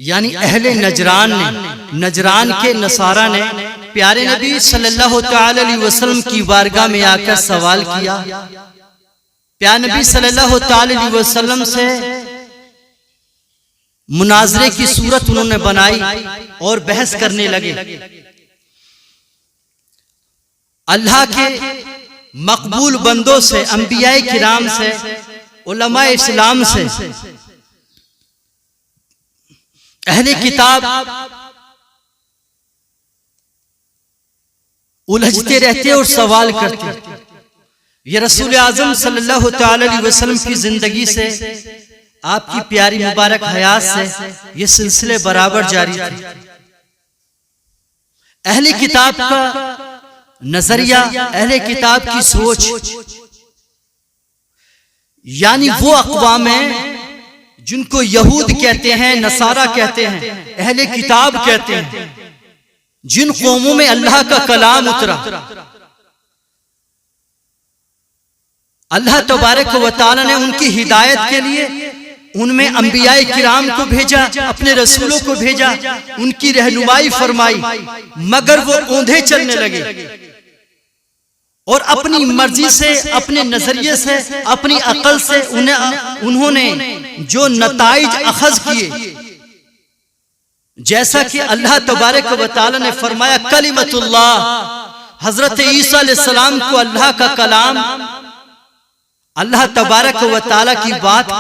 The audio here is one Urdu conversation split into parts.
یعنی اہل نجران کے نصارہ نے پیارے نبی صلی اللہ تعالی علیہ وسلم کی بارگاہ میں آ کر سوال کیا. پیارے نبی صلی اللہ تعالی علیہ وسلم سے مناظرے کی صورت انہوں نے بنائی اور بحث کرنے لگے. اللہ کے مقبول بندوں سے، انبیاء کرام سے، علماء اسلام سے اہل کتاب الجھتے رہتے اور سوال کرتے. یہ رسول اعظم صلی اللہ تعالی علیہ وسلم کی زندگی سے، آپ کی پیاری مبارک حیات سے یہ سلسلے برابر جاری تھے. اہل کتاب کا نظریہ، اہل کتاب کی سوچ، یعنی وہ اقوام ہیں جن کو یہود کہتے ہیں، نصارہ کہتے ہیں، اہل کتاب کہتے ہیں، جن قوموں میں اللہ کا کلام اترا. اللہ تبارک و تعالی نے ان کی ہدایت کے لیے ان میں انبیاء کرام کو بھیجا، اپنے رسولوں کو بھیجا، ان کی رہنمائی فرمائی، مگر وہ اوندھے چلنے لگے اور اپنی مرضی سے، اپنے نظریے سے، اپنی عقل سے انہوں نے جو نتائج اخذ کیے، جیسا کہ اللہ تبارک و تعالی نے فرمایا کلمۃ اللہ، حضرت عیسیٰ علیہ السلام کو اللہ کا کلام، اللہ تبارک و تعالی کی بات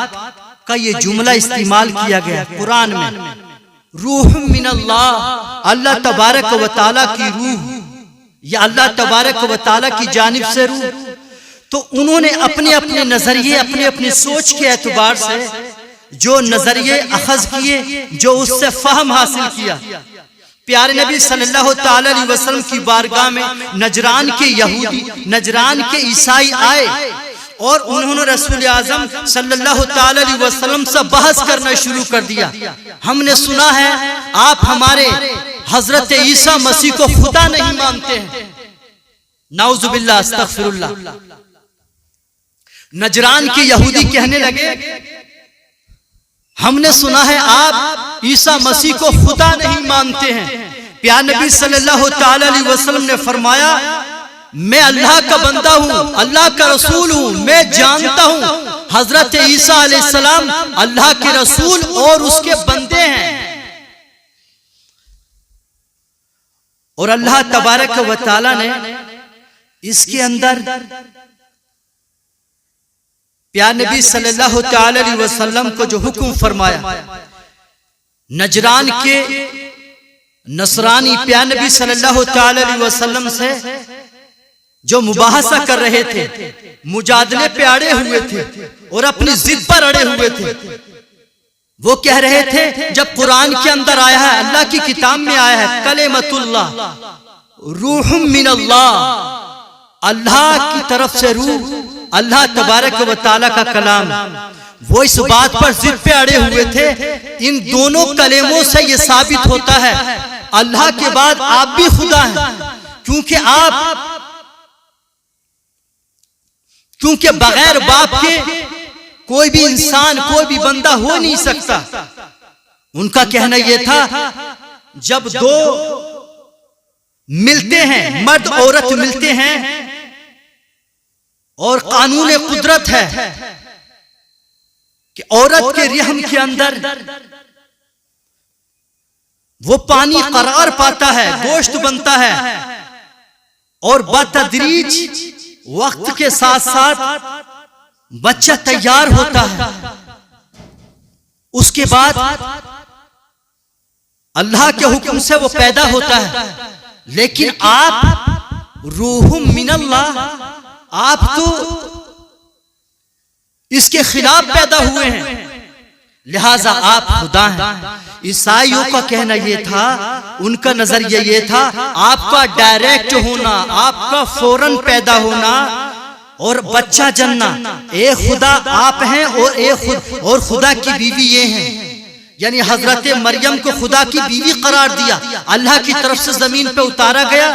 کا یہ جملہ استعمال کیا گیا قرآن میں، روح من اللہ، اللہ تبارک و تعالی کی روح، یا اللہ تبارک و تعالی کی جانب سے روح. تو انہوں نے اپنے اپنے نظریے، اپنے اپنے سوچ کے اعتبار سے جو نظریے اخذ کیے، جو اس سے فہم حاصل کیا. پیارے نبی صلی اللہ تعالی علیہ وسلم کی بارگاہ میں نجران کے یہودی، نجران کے عیسائی آئے اور انہوں نے رسول اعظم صلی اللہ تعالی علیہ وسلم سے بحث کرنا شروع کر دیا. ہم نے سنا ہے آپ ہمارے حضرت عیسیٰ مسیح کو خدا نہیں مانتے ہیں. نعوذ باللہ، استغفر اللہ. نجران کے یہودی کہنے لگے ہم نے سنا ہے آپ عیسیٰ مسیح کو خدا نہیں مانتے ہیں. پیارے نبی صلی اللہ تعالی علیہ وسلم نے فرمایا میں اللہ کا بندہ ہوں، اللہ کا رسول ہوں، میں جانتا ہوں حضرت عیسیٰ علیہ السلام اللہ کے رسول اور اس کے بندے ہیں. اور اللہ تبارک و تعالی نے اس کے اندر پیارے نبی صلی اللہ تعالی علیہ وسلم کو جو حکم فرمایا، نجران کے نصرانی پیارے نبی صلی اللہ تعالی علیہ وسلم سے جو مباحثہ کر رہے تھے، مجادلے پہ اڑے ہوئے تھے اور اپنی ضد پر اڑے ہوئے تھے، وہ کہہ رہے تھے جب قرآن کے اندر آیا ہے، اللہ کی کتاب میں آیا ہے کلمۃ اللہ، روح من اللہ، اللہ کی طرف سے روح، اللہ تبارک و تعالی کا کلام، وہ اس بات پر ضد پہ اڑے ہوئے تھے. ان دونوں کلموں سے یہ ثابت ہوتا ہے اللہ کے بعد آپ بھی خدا ہیں، کیونکہ بغیر باپ کے کوئی بھی انسان، کوئی بھی بندہ ہو نہیں سکتا. ان کا کہنا یہ تھا جب دو ملتے ہیں، مرد عورت ملتے ہیں اور قانون قدرت ہے کہ عورت کے رحم کے اندر وہ پانی قرار پاتا ہے، گوشت بنتا ہے اور بتدریج وقت کے ساتھ ساتھ بچہ تیار ہوتا ہے. اس کے بعد اللہ کے حکم سے وہ پیدا ہوتا ہے. لیکن آپ روح من اللہ، آپ تو اس کے خلاف پیدا ہوئے ہیں، لہذا آپ خدا ہیں. عیسائیوں کا کہنا یہ تھا، ان کا نظریہ یہ تھا آپ کا ڈائریکٹ ہونا، آپ کا فوراً پیدا ہونا اور بچہ جننا، ایک خدا آپ ہیں اور خدا کی بیوی یہ ہیں. یعنی حضرت مریم کو خدا کی بیوی قرار دیا، اللہ کی طرف سے زمین پہ اتارا گیا.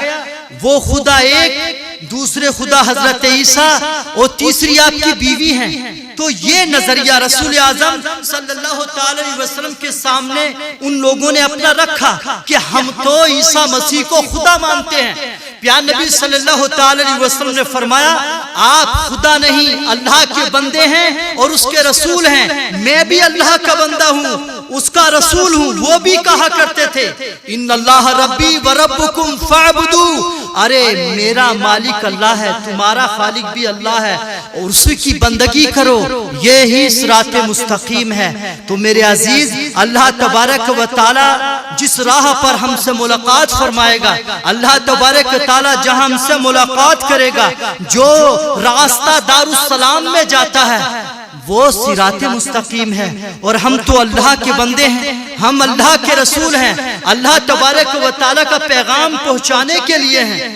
وہ خدا ایک، دوسرے خدا حضرت عیسیٰ اور تیسری آپ کی بیوی ہیں. تو یہ نظریہ رسول اعظم صلی اللہ تعالی علیہ وسلم کے سامنے ان لوگوں نے اپنا رکھا کہ ہم تو عیسیٰ مسیح کو خدا مانتے ہیں۔ پیارے نبی صلی اللہ تعالی علیہ وسلم نے فرمایا آپ خدا نہیں اللہ کے بندے ہیں اور اس کے رسول ہیں، میں بھی اللہ کا بندہ ہوں اس کا رسول ہوں۔ وہ بھی کہا کرتے تھے ان اللہ ربی و ربکم فاعبدوا، ارے میرا مالک اللہ ہے تمہارا خالق بھی اللہ ہے اور اسی کی بندگی کرو، یہی صراط مستقیم ہے۔ تو میرے عزیز اللہ تبارک و تعالی جس راہ پر ہم سے ملاقات فرمائے گا، اللہ تبارک و تعالی جہاں ہم سے ملاقات کرے گا، جو راستہ دار السلام میں جاتا ہے وہ صراط مستقیم ہے۔ اور ہم تو اللہ کے بندے ہیں، ہم اللہ کے رسول ہیں، اللہ تبارک و تعالی کا پیغام پہنچانے کے لیے ہیں۔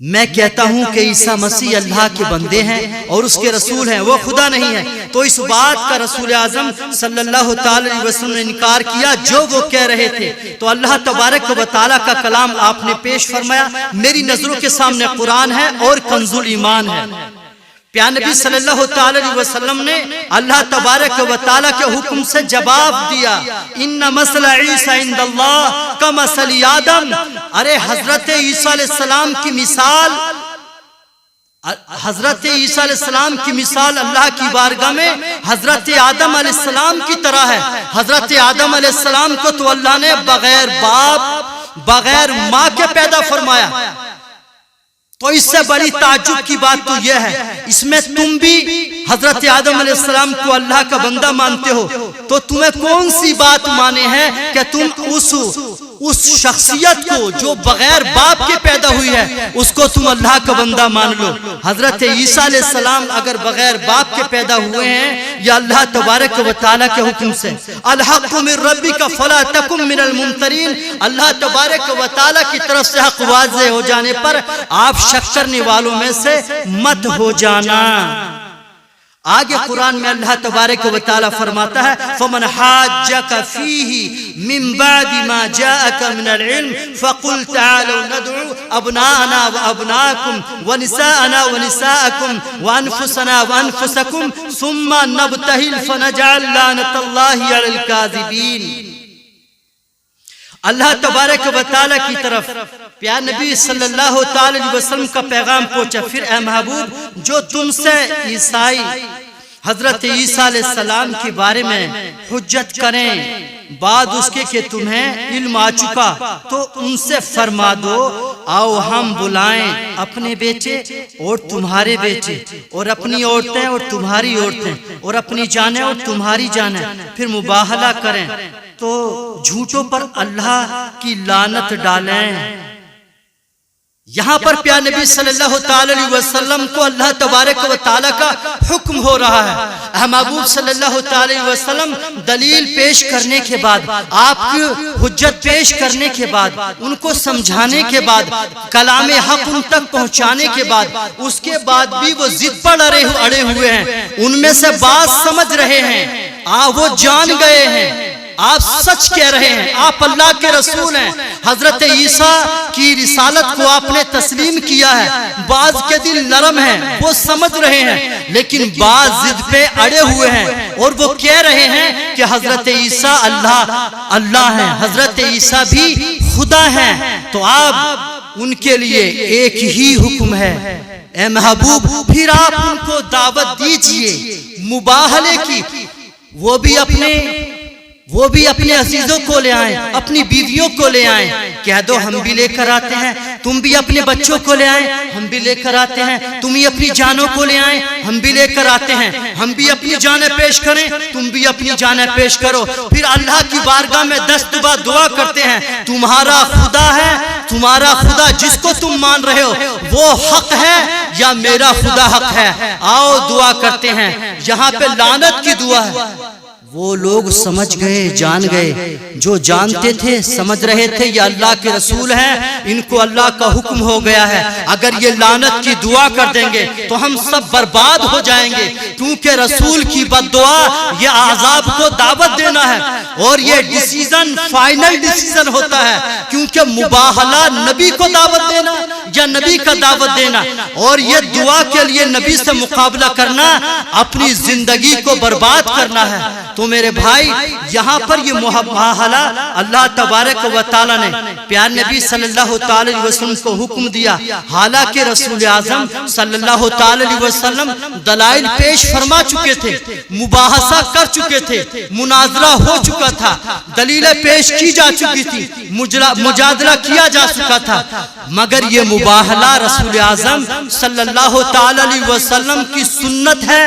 میں کہتا ہوں کہ عیسیٰ مسیح اللہ کے بندے ہیں اور اس کے رسول ہیں، وہ خدا نہیں ہے، تو اس بات کا رسول اعظم صلی اللہ تعالی علیہ وسلم نے انکار کیا جو وہ کہہ رہے تھے۔ تو اللہ تبارک و تعالی کا کلام آپ نے پیش فرمایا، میری نظروں کے سامنے قرآن ہے اور کنز الایمان ہے۔ پیارے نبی صلی اللہ تعالی علیہ وسلم نے اللہ تبارک و تعالی کے حکم سے جواب دیا، ان مثل عیسیٰ عند اللہ کمثل آدم، ارے حضرت عیسیٰ علیہ السلام کی مثال، حضرت عیسیٰ علیہ السلام کی مثال اللہ کی بارگاہ میں حضرت آدم علیہ السلام کی طرح ہے۔ حضرت آدم علیہ السلام کو تو اللہ نے بغیر باپ بغیر ماں کے پیدا فرمایا، تو اس سے بڑی تعجب کی بات تو یہ ہے، اس میں تم بھی حضرت آدم علیہ السلام کو اللہ کا بندہ مانتے ہو، تو تمہیں کون سی بات مانے ہے کہ تم اس شخصیت کو جو بغیر باپ کے پیدا ہوئی ہے اس کو تم اللہ کا بندہ مان لو۔ حضرت عیسیٰ علیہ السلام اگر بغیر باپ کے پیدا ہوئے ہیں یا اللہ تبارک و تعالیٰ کے حکم سے، الحق من ربک فلا تکن من الممترین، اللہ تبارک و تعالیٰ کی طرف سے حق واضح ہو جانے پر آپ شک کرنے والوں میں سے مت ہو جانا۔ آگے قرآن میں اللہ تبارک و تعالیٰ فرماتا ہے فَمَنْ حَاجَّكَ فِيهِ مِنْ بَعْدِ مَا جَاءَكَ مِنَ الْعِلْمِ فَقُلْ تَعَالَوْا نَدْعُ أَبْنَاءَنَا وَأَبْنَاءَكُمْ وَنِسَاءَنَا وَنِسَاءَكُمْ وَأَنفُسَنَا وَأَنفُسَكُمْ ثُمَّ نَبْتَهِلْ فَنَجْعَلْ لَعْنَةَ اللَّهِ عَلَى الْكَاذِبِينَ۔ اللہ تبارک و تعالیٰ کی طرف پیارے نبی صلی اللہ تعالی علیہ وسلم کا پیغام پہنچا، پھر اے محبوب جو تم سے عیسائی حضرت عیسیٰ علیہ السلام کے بارے میں حجت کریں بعد اس کے کہ تمہیں علم آ چکا، تو ان سے فرما دو آؤ ہم بلائیں اپنے بیٹے اور تمہارے بیٹے اور اپنی عورتیں اور تمہاری عورتیں اور اپنی جانیں اور تمہاری جانیں، پھر مباہلہ کریں تو جھوٹوں پر اللہ کی لعنت ڈالیں۔ یہاں پر پیارے نبی صلی اللہ تعالی علیہ وسلم کو اللہ تبارک و تعالیٰ کا حکم ہو رہا ہے۔ اے محبوب صلی اللہ تعالی علیہ وسلم دلیل پیش کرنے کے بعد، آپ کی حجت پیش کرنے کے بعد، ان کو سمجھانے کے بعد، کلام حق ان تک پہنچانے کے بعد، اس کے بعد بھی وہ ضد پر اڑے ہوئے ہیں۔ ان میں سے بات سمجھ رہے ہیں، وہ جان گئے ہیں آپ سچ کہہ رہے ہیں، آپ اللہ کے رسول ہیں، حضرت عیسیٰ کی رسالت کو آپ نے تسلیم کیا ہے۔ بعض کے دل نرم ہیں، وہ سمجھ رہے ہیں، لیکن بعض ضد پہ اڑے ہوئے ہیں اور وہ کہہ رہے ہیں کہ حضرت عیسیٰ اللہ ہیں، حضرت عیسیٰ بھی خدا ہیں۔ تو آپ ان کے لیے ایک ہی حکم ہے، اے محبوب پھر آپ ان کو دعوت دیجئے مباہلے کی، وہ بھی اپنے عزیزوں کو لے آئیں، اپنی بیویوں کو لے آئیں، کہہ دو ہم بھی لے کر آتے ہیں، تم بھی اپنے بچوں کو لے آئیں، ہم بھی لے کر آتے ہیں، تم ہی اپنی جانوں کو لے آئیں، ہم بھی لے کر آتے ہیں، ہم بھی اپنی جانیں پیش کریں، تم بھی اپنی جانیں پیش کرو، پھر اللہ کی بارگاہ میں دستبا دعا کرتے ہیں تمہارا خدا ہے، تمہارا خدا جس کو تم مان رہے ہو وہ حق ہے یا میرا خدا حق ہے، آؤ دعا کرتے ہیں۔ یہاں پہ لعنت کی دعا ہے، وہ لوگ سمجھ گئے، جان گئے، جو جانتے تھے سمجھ رہے تھے یہ اللہ کے رسول ہیں، ان کو اللہ کا حکم ہو گیا ہے، اگر یہ لعنت کی دعا کر دیں گے تو ہم سب برباد ہو جائیں گے، کیونکہ رسول کی بد دعا یہ عذاب کو دعوت دینا ہے، اور یہ ڈیسیزن فائنل ڈیسیزن ہوتا ہے، کیونکہ مباہلہ نبی کو دعوت دینا یا نبی کا دعوت دینا، اور یہ دعا کے لیے نبی سے مقابلہ کرنا اپنی زندگی کو برباد کرنا ہے۔ تو میرے بھائی یہاں پر یہ مباہلہ اللہ تبارک و تعالی نے پیار نبی صلی اللہ تعالی وسلم کو حکم دیا، حالانکہ رسول اعظم صلی اللہ تعالی وسلم دلائل پیش فرما چکے تھے، مباحثہ کر چکے تھے، مناظرہ ہو چکا تھا، دلیلیں پیش کی جا چکی تھی، مجادلہ کیا جا چکا تھا، مگر یہ مباہلہ رسول اعظم صلی اللہ تعالی وسلم کی سنت ہے،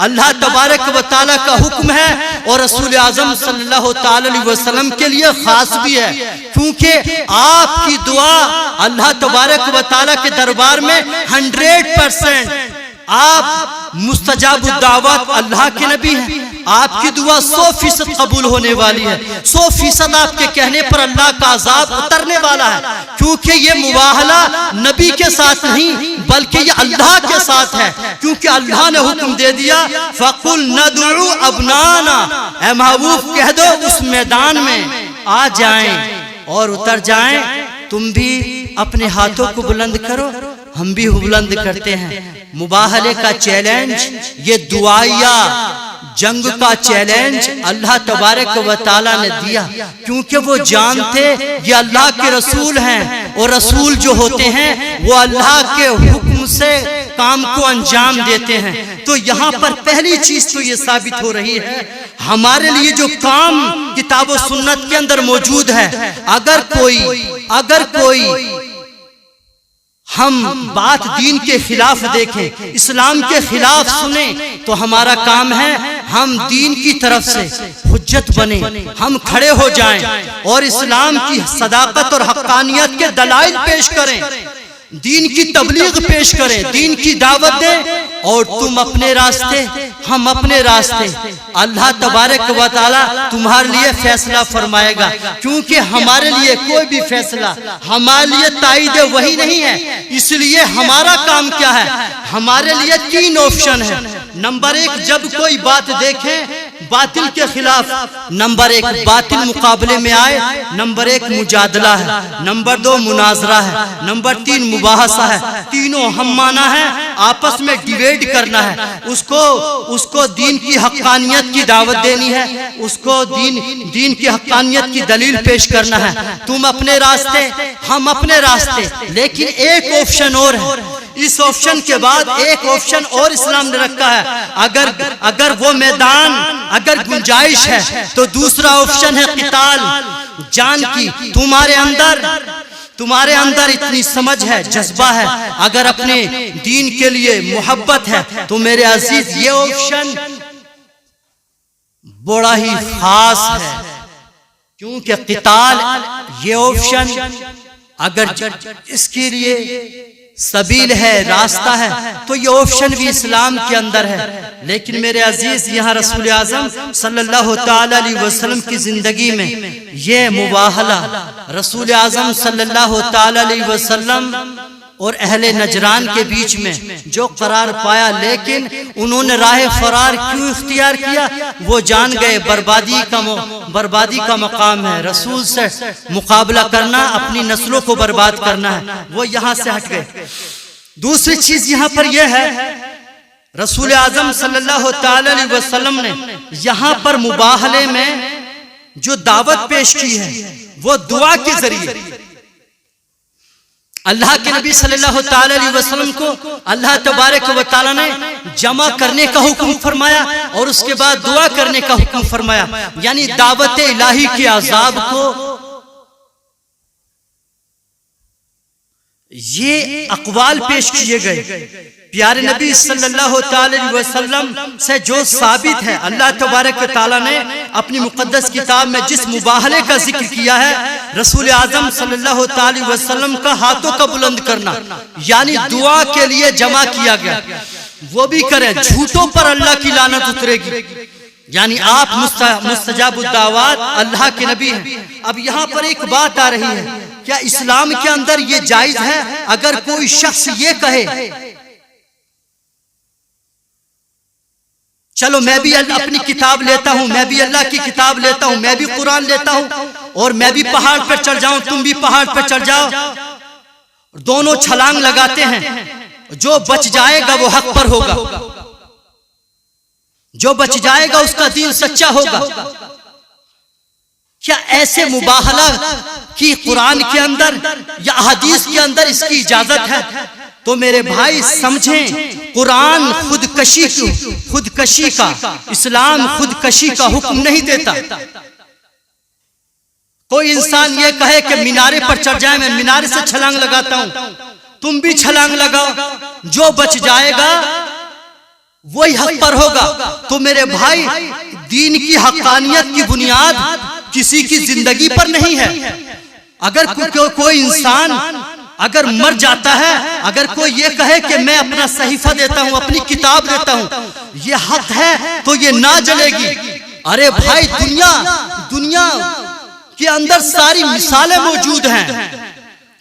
اللہ تبارک و تعالیٰ کا حکم ہے، اور رسول اعظم صلی اللہ تعالی وسلم کے لیے خاص بھی ہے، کیونکہ آپ کی دعا اللہ تبارک و تعالیٰ کے دربار میں 100% آپ مستجاب الدعوات اللہ کے نبی ہیں، آپ کی دعا 100% قبول ہونے والی ہے، 100% آپ کے کہنے پر اللہ کا عذاب اترنے والا ہے، کیونکہ یہ مباہلہ نبی کے ساتھ نہیں بلکہ یہ اللہ کے ساتھ ہے، کیونکہ اللہ نے حکم دے دیا فَقُلْ نَدْعُوا أَبْنَانَا، اے محبوب کہہ دو اس میدان میں آ جائیں اور اتر جائیں، تم بھی اپنے ہاتھوں کو بلند کرو، ہم بھی بلند کرتے ہیں۔ مباہلے کا چیلنج، یہ دعائیہ جنگ کا چیلنج اللہ تبارک و تعالیٰ نے دیا، کیونکہ وہ جانتے یہ اللہ کے رسول ہیں، اور رسول جو ہوتے ہیں وہ اللہ کے حکم سے کام کو انجام دیتے ہیں۔ تو یہاں پر پہلی چیز تو یہ ثابت ہو رہی ہے ہمارے لیے جو کام کتاب و سنت کے اندر موجود ہے، اگر کوئی ہم بات دین کے خلاف دیکھیں، اسلام کے خلاف سنیں، تو ہمارا کام ہے ہم دین کی طرف سے حجت بنیں، ہم کھڑے ہو جائیں اور اسلام کی صداقت اور حقانیت کے دلائل پیش کریں، دین کی تبلیغ پیش کریں، دین کی دعوت دیں، اور تم اپنے راستے ہم اپنے راستے، اللہ تبارک و تعالی تمہارے لیے فیصلہ فرمائے گا، کیونکہ ہمارے لیے کوئی بھی فیصلہ ہمارے لیے تائید وحی نہیں ہے۔ اس لیے ہمارا کام کیا ہے؟ ہمارے لیے 3 آپشن ہے۔ نمبر 1، جب کوئی بات دیکھیں باطل کے خلاف، نمبر 1 باطل مقابلے میں آئے، نمبر 1 مجادلہ ہے، نمبر 2 مناظرہ ہے، نمبر 3 مباحثہ ہے، تینوں ہم مانا ہے، آپس میں ڈیبیٹ کرنا ہے، اس کو دین کی حقانیت کی دعوت دینی ہے، اس کو دین کی حقانیت کی دلیل پیش کرنا ہے، تم اپنے راستے ہم اپنے راستے۔ لیکن ایک آپشن اور ہے، اس آپشن کے بعد ایک آپشن اور اسلام نے رکھا ہے، اگر وہ میدان اگر گنجائش ہے تو دوسرا آپشن ہے قتال، جان کی۔ تمہارے اندر اتنی سمجھ ہے، جذبہ ہے، اگر اپنے دین کے لیے محبت ہے تو میرے عزیز یہ آپشن بڑا ہی خاص ہے، کیونکہ قتال یہ آپشن اگر اس کے لیے سبیل ہے، راستہ ہے، تو یہ آپشن بھی اسلام کے اندر ہے۔ لیکن میرے عزیز یہاں رسول اعظم صلی اللہ تعالی علیہ وسلم کی زندگی میں یہ مباہلہ رسول اعظم صلی اللہ تعالی علیہ وسلم اور اہل نجران کے بیچ میں جو قرار پایا، لیکن انہوں نے راہ فرار کیوں اختیار کیا؟ وہ جان گئے بربادی کا مقام ہے، رسول سے مقابلہ کرنا اپنی نسلوں کو برباد کرنا ہے، وہ یہاں سے ہٹ گئے۔ دوسری چیز یہاں پر یہ ہے، رسول اعظم صلی اللہ تعالی علیہ وسلم نے یہاں پر مباہلے میں جو دعوت پیش کی ہے وہ دعا کے ذریعے اللہ کے نبی صلی اللہ تعالی علیہ وسلم کو اللہ تبارک و تعالی نے جمع کرنے کا حکم فرمایا، اور اس کے بعد دعا کرنے کا حکم فرمایا، یعنی دعوت الہی کے عذاب کو یہ اقوال پیش کیے گئے۔ پیارے نبی صلی اللہ تعالی علیہ وسلم سے جو ثابت ہے، اللہ تبارک و تعالی نے اپنی مقدس کتاب میں جس مباہلے کا ذکر کیا ہے، رسول اعظم صلی اللہ تعالی وسلم کا ہاتھوں کا بلند کرنا، یعنی دعا کے لیے جمع کیا گیا، وہ بھی کریں، جھوٹوں پر اللہ کی لعنت اترے گی، یعنی آپ مستجاب الدعوات اللہ کے نبی ہیں۔ اب یہاں پر ایک بات آ رہی ہے، کیا اسلام کے اندر یہ جائز ہے اگر کوئی شخص یہ کہے چلو میں بھی اپنی کتاب لیتا ہوں، میں بھی اللہ کی کتاب لیتا ہوں، میں بھی قرآن لیتا ہوں اور میں بھی پہاڑ پر چڑھ جاؤں، تم بھی پہاڑ پر چڑھ جاؤ، دونوں چھلانگ لگاتے ہیں، جو بچ جائے گا وہ حق پر ہوگا، جو بچ جائے گا اس کا دین سچا ہوگا؟ کیا ایسے مباہلہ کی قرآن کے اندر یا حدیث کے اندر اس کی اجازت ہے؟ تو میرے بھائی سمجھیں، قرآن خودکشی کا، اسلام خودکشی کا حکم نہیں دیتا۔ کوئی انسان یہ کہے کہ مینارے پر چڑھ جائے، میں مینارے سے چھلانگ لگاتا ہوں، تم بھی چھلانگ لگاؤ، جو بچ جائے گا وہی حق پر ہوگا۔ تو میرے بھائی دین کی حقانیت کی بنیاد کسی کی زندگی پر نہیں ہے۔ اگر کوئی انسان اگر مر جاتا ہے، اگر کوئی یہ کہے کہ میں اپنا صحیفہ دیتا ہوں، اپنی کتاب دیتا ہوں، یہ حق ہے تو یہ نہ جلے گی۔ ارے بھائی دنیا کے اندر ساری مثالیں موجود ہیں،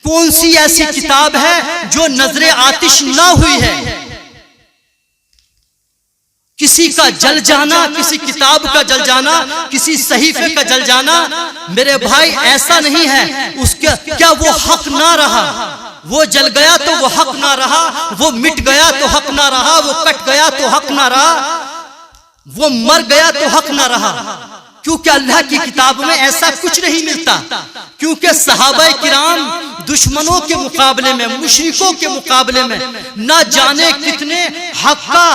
کون سی ایسی کتاب ہے جو نظر آتش نہ ہوئی ہے؟ کسی کا جل جانا، کسی کتاب کا جل جانا، کسی صحیفے کا جل جانا، میرے بھائی ایسا نہیں ہے۔ اس کا کیا وہ حق نہ رہا؟ وہ جل گیا تو وہ حق نہ رہا، وہ مٹ گیا تو حق نہ رہا، وہ کٹ گیا تو حق نہ رہا، وہ مر گیا تو حق نہ رہا۔ کیونکہ اللہ کی کتاب میں ایسا کچھ نہیں ملتا، کیونکہ صحابہ کرام دشمنوں کے مقابلے میں، مشرکوں کے مقابلے میں نہ جانے کتنے حق کا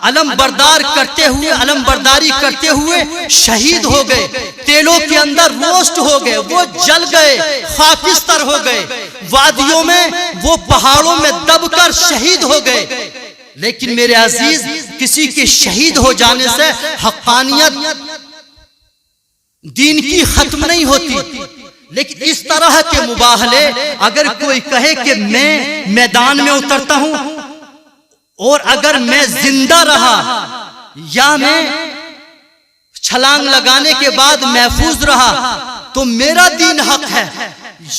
علم برداری کرتے ہوئے شہید ہو گئے، تیلوں کے اندر روسٹ ہو گئے، وہ جل گئے، خاکستر ہو گئے، وادیوں میں وہ پہاڑوں میں دب کر شہید ہو گئے۔ لیکن میرے عزیز، کسی کے شہید ہو جانے سے حقانیت دین کی ختم نہیں ہوتی۔ لیکن اس طرح کے مباہلے اگر کوئی کہے کہ میں میدان میں اترتا ہوں اور اگر میں زندہ رہا یا میں چھلانگ لگانے کے بعد محفوظ رہا تو میرا دین حق ہے،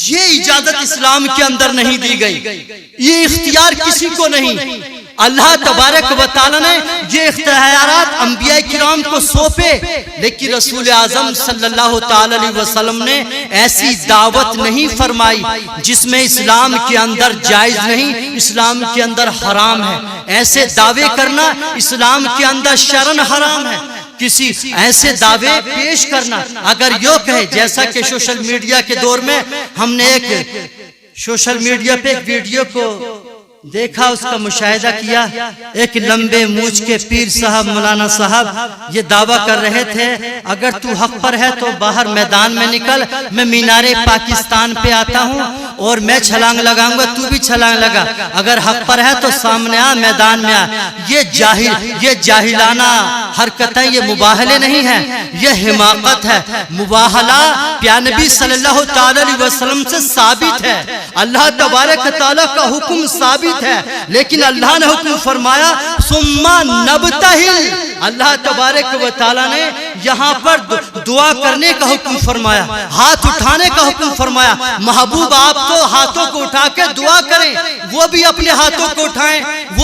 یہ اجازت اسلام کے اندر نہیں دی گئی، یہ اختیار کسی کو نہیں۔ اللہ تبارک و تعالی نے یہ اختیارات انبیاء کرام کو سونپے، لیکن رسول اعظم صلی اللہ تعالی علیہ وسلم نے ایسی دعوت نہیں فرمائی جس میں اسلام کے اندر جائز نہیں، اسلام کے اندر حرام ہے۔ ایسے دعوے کرنا اسلام کے اندر شرعاً حرام ہے۔ کسی ایسے دعوے پیش کرنا، اگر یہ کہے، جیسا کہ سوشل میڈیا کے دور میں ہم نے ایک سوشل میڈیا پہ ایک ویڈیو کو دیکھا، اس کا مشاہدہ کیا، ایک لمبے مونچھ کے پیر صاحب، مولانا صاحب یہ دعویٰ کر رہے تھے اگر تو حق پر ہے تو باہر میدان میں نکل، میں مینارے پاکستان پہ آتا ہوں اور میں چھلانگ لگاؤں گا، تو بھی چھلانگ لگا، اگر حق پر ہے تو سامنے آ، میدان میں آ۔ یہ جاہلانہ حرکتیں، یہ مباہلے نہیں ہیں، یہ حماقت ہے۔ مباہلہ پیارے نبی صلی اللہ تعالی علیہ وسلم سے ثابت ہے، اللہ تبارک تعالیٰ کا حکم ثابت ہے، لیکن اللہ نے حکم فرمایا ثم نبتہل، اللہ تبارک و تعالیٰ نے یہاں پر دعا کرنے کا حکم فرمایا، ہاتھ اٹھانے کا حکم فرمایا۔ محبوب آپ تو ہاتھوں کو اٹھا کے دعا کریں، وہ بھی اپنے ہاتھوں کو اٹھائیں، وہ